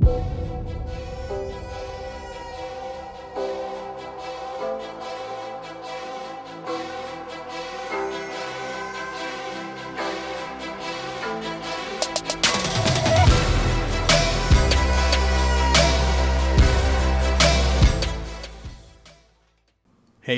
Hey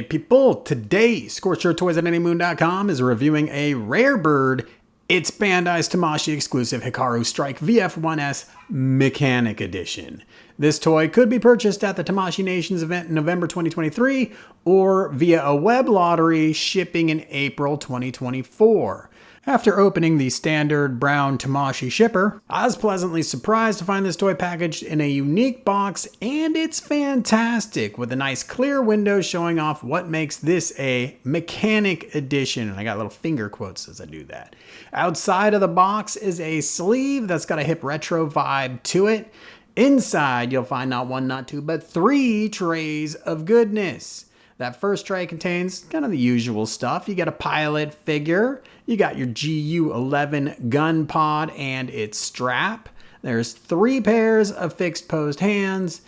people, today ScorchedToys@anymoon.com is reviewing a rare bird. It's Bandai's Tamashii exclusive Hikaru Strike VF1S Mechanic Edition. This toy could be purchased at the Tamashii Nations event in November 2023 or via a web lottery shipping in April 2024. After opening the standard brown Tamashii shipper, I was pleasantly surprised to find this toy packaged in a unique box, and it's fantastic with a nice clear window showing off what makes this a mechanic edition. And I got little finger quotes as I do that. Outside of the box is a sleeve that's got a hip retro vibe to it. Inside, you'll find not one, not two, but 3 trays of goodness. That first tray contains kind of the usual stuff. You got a pilot figure, you got your GU-11 gun pod and its strap. There's 3 pairs of fixed posed hands,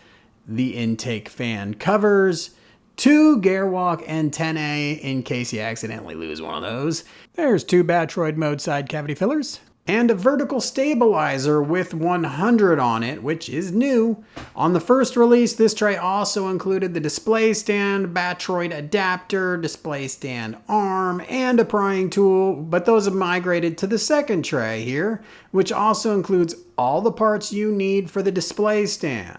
the intake fan covers, 2 Gwalk antennae in case you accidentally lose one of those. There's 2 Batroid mode side cavity fillers, and a vertical stabilizer with 100 on it, which is new. On the first release, this tray also included the display stand, Batroid adapter, display stand arm, and a prying tool, but those have migrated to the second tray here, which also includes all the parts you need for the display stand.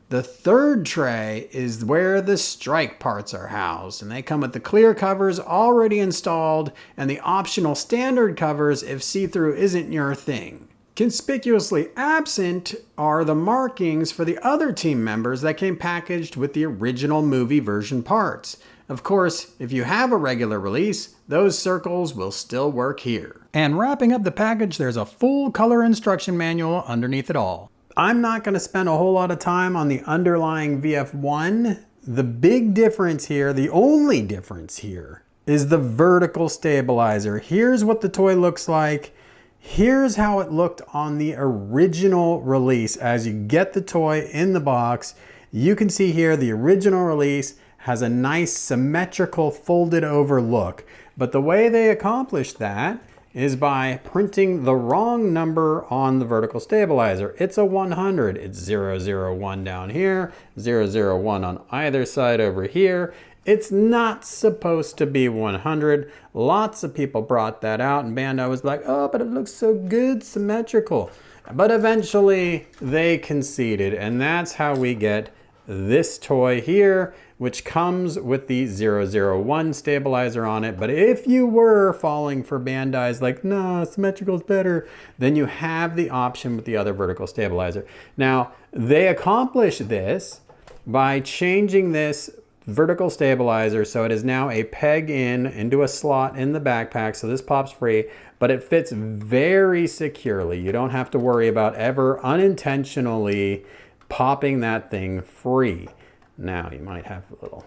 The third tray is where the strike parts are housed, and they come with the clear covers already installed and the optional standard covers if see-through isn't your thing. Conspicuously absent are the markings for the other team members that came packaged with the original movie version parts. Of course, if you have a regular release, those circles will still work here. And wrapping up the package, there's a full color instruction manual underneath it all. I'm not going to spend a whole lot of time on the underlying VF1. The big difference here, the only difference here, is the vertical stabilizer. Here's what the toy looks like. Here's how it looked on the original release. As you get the toy in the box, you can see here the original release has a nice symmetrical folded over look. But the way they accomplished that is by printing the wrong number on the vertical stabilizer. It's a 100. It's 001 down here, 001 on either side over here. It's not supposed to be 100. Lots of people brought that out, and Bandai was like, oh, but it looks so good, symmetrical. But eventually they conceded, and that's how we get this toy here, which comes with the 001 stabilizer on it. But if you were falling for Bandai's like, no, symmetrical's better, then you have the option with the other vertical stabilizer. Now, they accomplished this by changing this vertical stabilizer so it is now a peg into a slot in the backpack, so this pops free, but it fits very securely. You don't have to worry about ever unintentionally popping that thing free. Now you might have a little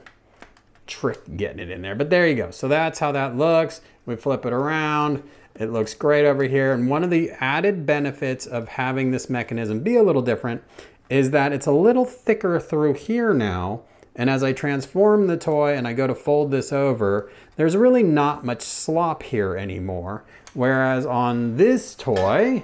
trick getting it in there, but there you go. So that's how that looks. We flip it around. It looks great over here. And one of the added benefits of having this mechanism be a little different is that it's a little thicker through here now. And as I transform the toy and I go to fold this over, there's really not much slop here anymore. Whereas on this toy,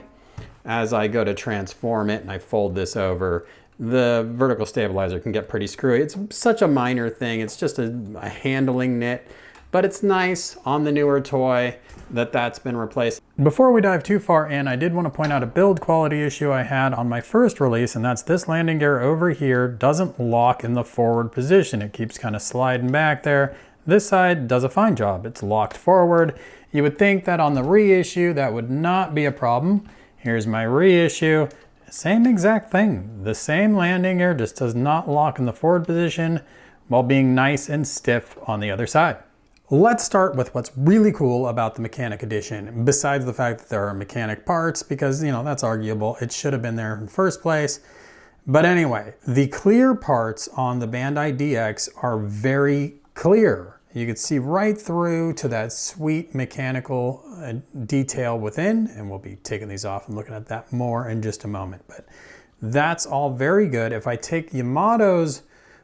as I go to transform it and I fold this over, the vertical stabilizer can get pretty screwy. It's such a minor thing. It's just a handling nit, but it's nice on the newer toy that that's been replaced. Before we dive too far in, I did want to point out a build quality issue I had on my first release, and that's this landing gear over here doesn't lock in the forward position. It keeps kind of sliding back there. This side does a fine job. It's locked forward. You would think that on the reissue that would not be a problem. Here's my reissue. Same exact thing. The same landing gear just does not lock in the forward position while being nice and stiff on the other side. Let's start with what's really cool about the Mechanic Edition, besides the fact that there are mechanic parts, because, you know, that's arguable. It should have been there in the first place. But anyway, the clear parts on the Bandai DX are very clear. You can see right through to that sweet mechanical detail within, and we'll be taking these off and looking at that more in just a moment. But That's all very good. If I take Yamato's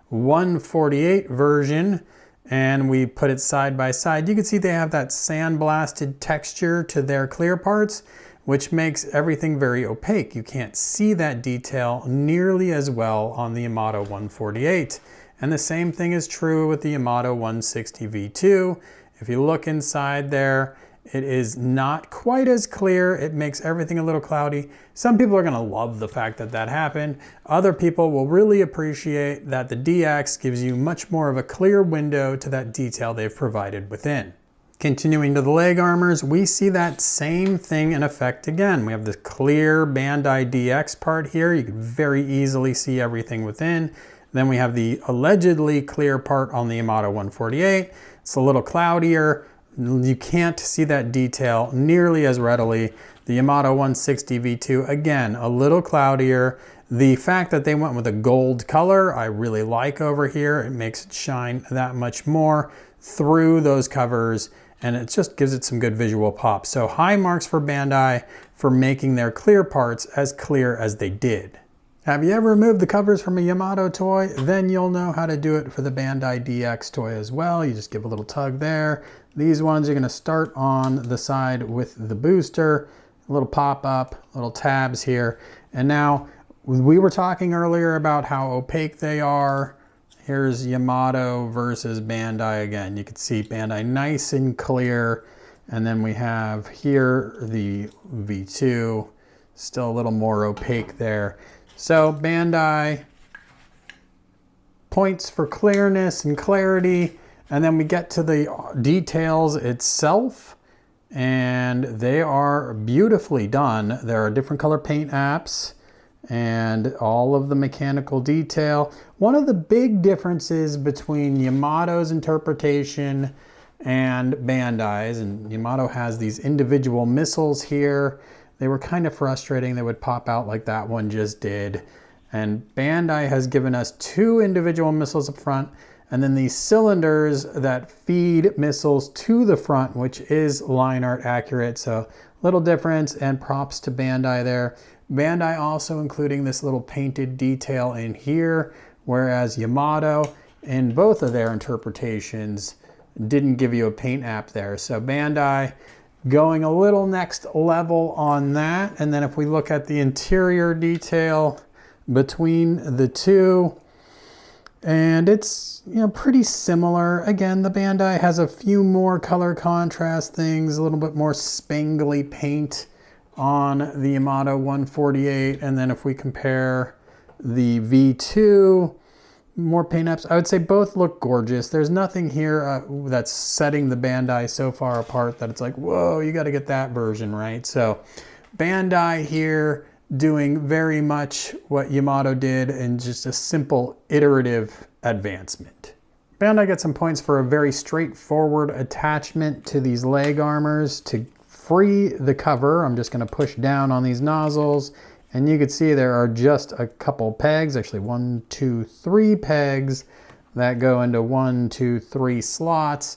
148 version and we put it side by side, you can see they have that sandblasted texture to their clear parts, which makes everything very opaque. You can't see that detail nearly as well on the Yamato 148. And the same thing is true with the Yamato 160 V2. If you look inside there, it is not quite as clear. It makes everything a little cloudy. Some people are gonna love the fact that that happened. Other people will really appreciate that the DX gives you much more of a clear window to that detail they've provided within. Continuing to the leg armors, we see that same thing in effect again. We have this clear Bandai DX part here. You can very easily see everything within. Then we have the allegedly clear part on the Yamato 148. It's a little cloudier. You can't see that detail nearly as readily. The Yamato 160 V2, again, a little cloudier. The fact that they went with a gold color, I really like over here. It makes it shine that much more through those covers, and it just gives it some good visual pop. So high marks for Bandai for making their clear parts as clear as they did. Have you ever removed the covers from a Yamato toy? Then you'll know how to do it for the Bandai DX toy as well. You just give a little tug there. These ones are gonna start on the side with the booster, a little pop-up, little tabs here. And now, we were talking earlier about how opaque they are. Here's Yamato versus Bandai again. You can see Bandai nice and clear. And then we have here the V2, still a little more opaque there. So Bandai, points for clearness and clarity. And then we get to the details itself, and they are beautifully done. There are different color paint apps and all of the mechanical detail. One of the big differences between Yamato's interpretation and Bandai's, and Yamato has these individual missiles here. They were kind of frustrating. They would pop out like that one just did. And Bandai has given us two individual missiles up front, and then these cylinders that feed missiles to the front, which is line art accurate. So little difference, and props to Bandai there. Bandai also including this little painted detail in here, whereas Yamato, in both of their interpretations, didn't give you a paint app there. So Bandai going a little next level on that. And then if we look at the interior detail between the two, and it's, you know, pretty similar. Again, the Bandai has a few more color contrast things, a little bit more spangly paint on the Yamato 148. And then if we compare the V2, more paint apps, I would say both look gorgeous. There's nothing here that's setting the Bandai so far apart that it's like, whoa, you got to get that version, right? So Bandai here doing very much what Yamato did in just a simple iterative advancement. Bandai gets some points for a very straightforward attachment to these leg armors. To free the cover, I'm just going to push down on these nozzles, and you can see there are just a couple pegs, actually 1, 2, 3 pegs that go into 1, 2, 3 slots.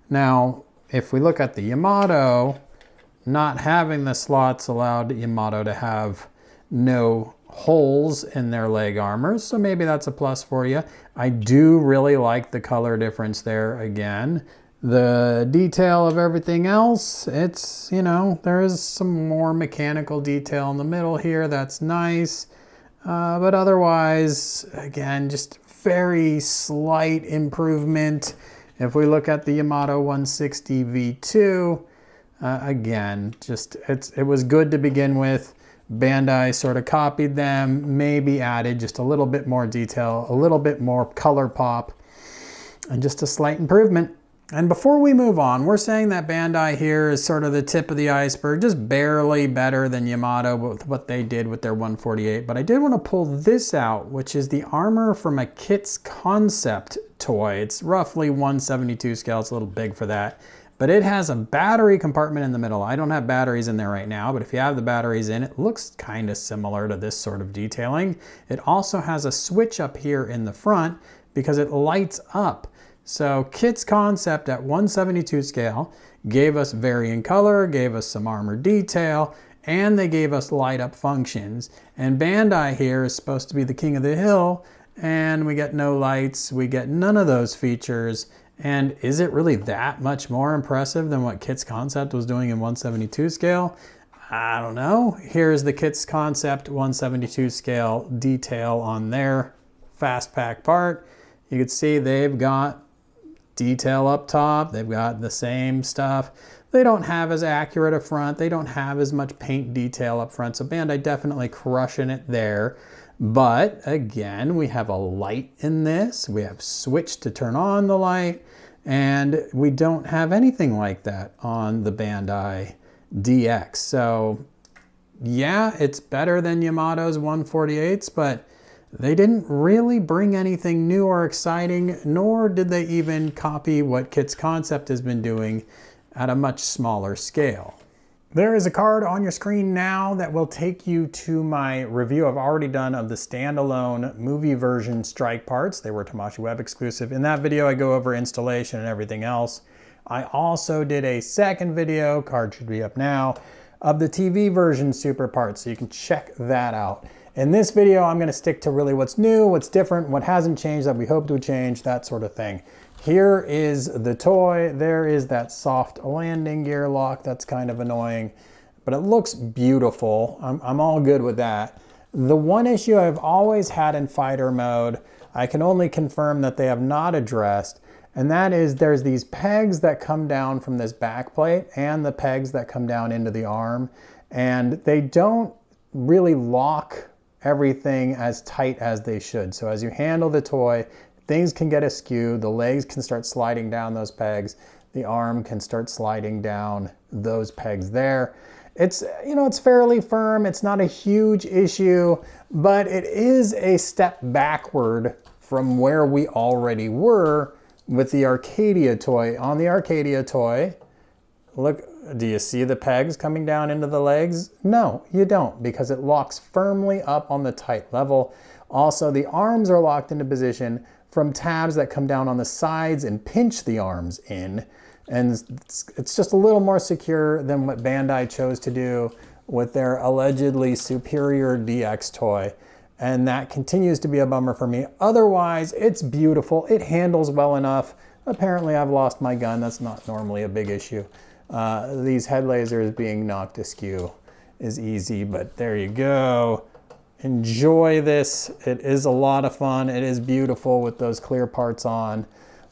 Now, if we look at the Yamato, not having the slots allowed Yamato to have no holes in their leg armors, so maybe that's a plus for you. I do really like the color difference there again. The detail of everything else, it's, you know, there is some more mechanical detail in the middle here. That's nice. But otherwise, again, just very slight improvement. If we look at the Yamato 160 V2, again, just it was good to begin with. Bandai sort of copied them, maybe added just a little bit more detail, a little bit more color pop, and just a slight improvement. And before we move on, we're saying that Bandai here is sort of the tip of the iceberg, just barely better than Yamato with what they did with their 148. But I did want to pull this out, which is the armor from a Kit's Concept toy. It's roughly 172 scale, it's a little big for that. But it has a battery compartment in the middle. I don't have batteries in there right now, but if you have the batteries in, it looks kind of similar to this sort of detailing. It also has a switch up here in the front because it lights up. So Kit's Concept at 172 scale gave us varying color, gave us some armor detail, and they gave us light up functions. And Bandai here is supposed to be the king of the hill, and we get no lights, we get none of those features. And is it really that much more impressive than what Kit's Concept was doing in 1/72 scale? I don't know. Here's the Kit's Concept 1/72 scale detail on their fast pack part. You can see they've got detail up top. They've got the same stuff. They don't have as accurate a front. They don't have as much paint detail up front. So Bandai definitely crushing it there. But again, we have a light in this. We have switch to turn on the light. And we don't have anything like that on the Bandai DX. So yeah, it's better than Yamato's 148s, but they didn't really bring anything new or exciting, nor did they even copy what Kit's Concept has been doing at a much smaller scale. There is a card on your screen now that will take you to my review I've already done of the standalone movie version strike parts. They were Tamashii Web exclusive. In that video, I go over installation and everything else. I also did a second video, card should be up now, of the TV version super parts, so you can check that out. In this video, I'm gonna stick to really what's new, what's different, what hasn't changed that we hoped would change, that sort of thing. Here is the toy. There is that soft landing gear lock. That's kind of annoying, but it looks beautiful. I'm all good with that. The one issue I've always had in fighter mode, I can only confirm that they have not addressed, and that is there's these pegs that come down from this back plate and the pegs that come down into the arm, and they don't really lock everything as tight as they should. So as you handle the toy, things can get askew, the legs can start sliding down those pegs, the arm can start sliding down those pegs there. It's, you know, it's fairly firm, it's not a huge issue, but it is a step backward from where we already were with the Arcadia toy. On the Arcadia toy, look, do you see the pegs coming down into the legs? No, you don't, because it locks firmly up on the tight level. Also, the arms are locked into position from tabs that come down on the sides and pinch the arms in. And it's just a little more secure than what Bandai chose to do with their allegedly superior DX toy. And that continues to be a bummer for me. Otherwise, it's beautiful. It handles well enough. Apparently, I've lost my gun. That's not normally a big issue. These head lasers being knocked askew is easy, but there you go. Enjoy this. It is a lot of fun. It is beautiful with those clear parts on.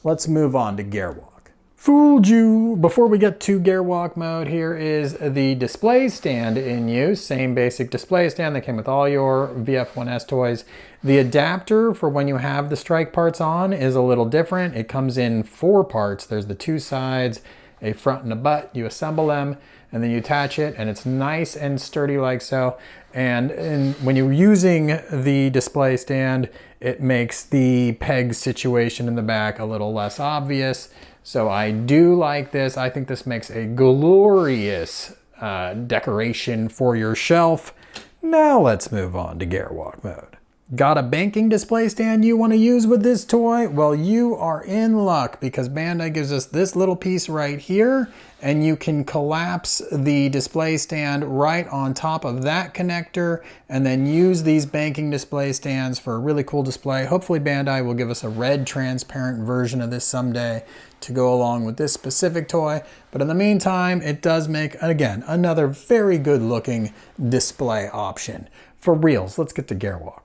Let's move on to Gearwalk. Fooled you. Before we get to Gearwalk mode, here is the display stand in use. Same basic display stand that came with all your VF1S toys. The adapter for when you have the strike parts on is a little different. It comes in 4 parts. There's the 2 sides, a front and a butt. You assemble them and then you attach it, and it's nice and sturdy like so. And when you're using the display stand, it makes the peg situation in the back a little less obvious. So I do like this. I think this makes a glorious decoration for your shelf. Now let's move on to Gearwalk mode. Got a banking display stand you want to use with this toy? Well, you are in luck, because Bandai gives us this little piece right here, and you can collapse the display stand right on top of that connector and then use these banking display stands for a really cool display. Hopefully Bandai will give us a red transparent version of this someday to go along with this specific toy. But in the meantime, it does make, again, another very good looking display option. For reals, let's get to Gearwalk.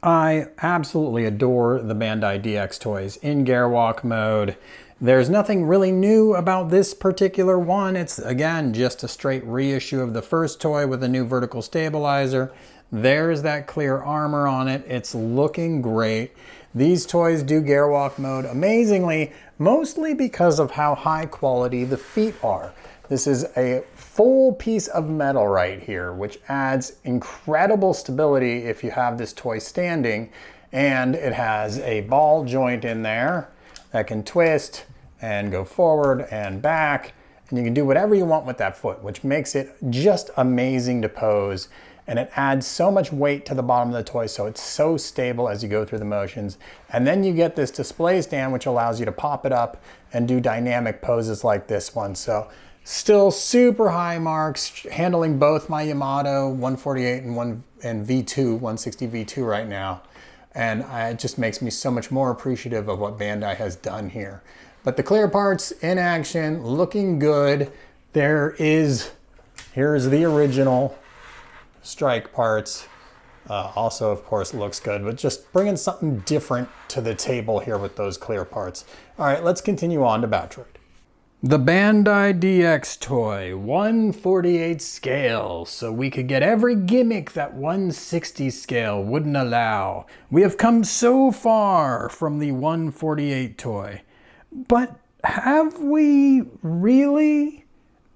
I absolutely adore the Bandai DX toys in Gearwalk mode. There's nothing really new about this particular one. It's, again, just a straight reissue of the first toy with a new vertical stabilizer. There's that clear armor on it. It's looking great. These toys do Gearwalk mode amazingly, mostly because of how high quality the feet are. This is a full piece of metal right here, which adds incredible stability if you have this toy standing. And it has a ball joint in there that can twist and go forward and back. And you can do whatever you want with that foot, which makes it just amazing to pose. And it adds so much weight to the bottom of the toy, so it's so stable as you go through the motions. And then you get this display stand, which allows you to pop it up and do dynamic poses like this one. So Still super high marks, handling both my Yamato 148 and V2, 160 V2 right now. And it just makes me so much more appreciative of what Bandai has done here. But the clear parts in action, looking good. Here's the original strike parts. Also, of course, looks good, but just bringing something different to the table here with those clear parts. All right, let's continue on to Boutroid. The Bandai DX toy, 148 scale, so we could get every gimmick that 160 scale wouldn't allow. We have come so far from the 148 toy. But have we really?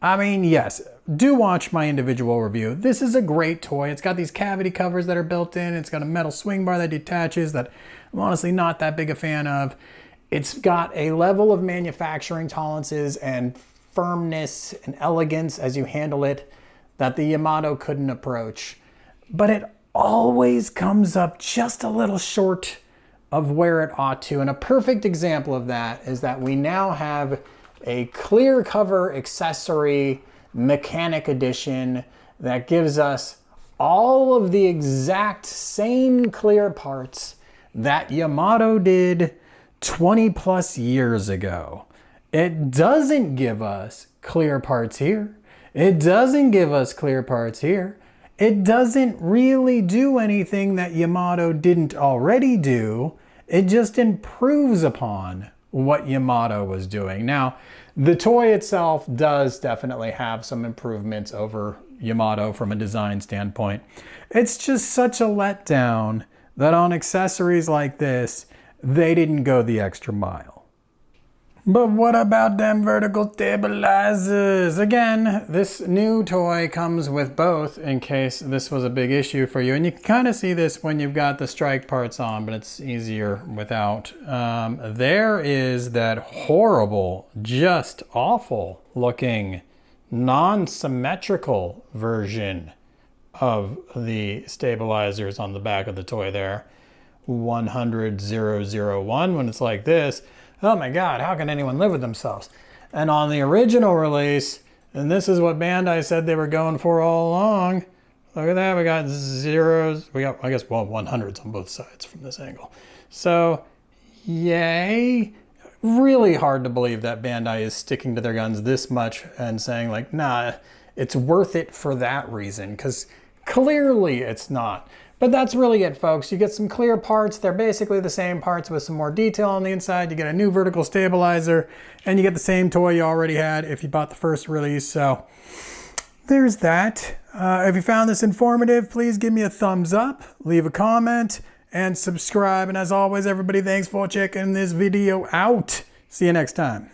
I mean, yes, do watch my individual review. This is a great toy. It's got these cavity covers that are built in. It's got a metal swing bar that detaches that I'm honestly not that big a fan of. It's got a level of manufacturing tolerances and firmness and elegance as you handle it that the Yamato couldn't approach. But it always comes up just a little short of where it ought to. And a perfect example of that is that we now have a clear cover accessory mechanic edition that gives us all of the exact same clear parts that Yamato did 20 plus years ago. It doesn't give us clear parts here. It doesn't give us clear parts here. It doesn't really do anything that Yamato didn't already do. It just improves upon what Yamato was doing. Now, the toy itself does definitely have some improvements over Yamato from a design standpoint. It's just such a letdown that on accessories like this, they didn't go the extra mile. But what about them vertical stabilizers? Again, this new toy comes with both in case this was a big issue for you. And you can kind of see this when you've got the strike parts on, but it's easier without. There is that horrible, just awful looking, non-symmetrical version of the stabilizers on the back of the toy there. 100,001 when it's like this. Oh my God, how can anyone live with themselves? And on the original release, and this is what Bandai said they were going for all along. Look at that, we got zeros. We got, I guess, well, 100s on both sides from this angle. So, yay. Really hard to believe that Bandai is sticking to their guns this much and saying like, nah, it's worth it for that reason, because clearly it's not. But that's really it, folks. You get some clear parts. They're basically the same parts with some more detail on the inside. You get a new vertical stabilizer, and you get the same toy you already had if you bought the first release. So there's that. If you found this informative, please give me a thumbs up, leave a comment, and subscribe. And as always, everybody, thanks for checking this video out. See you next time.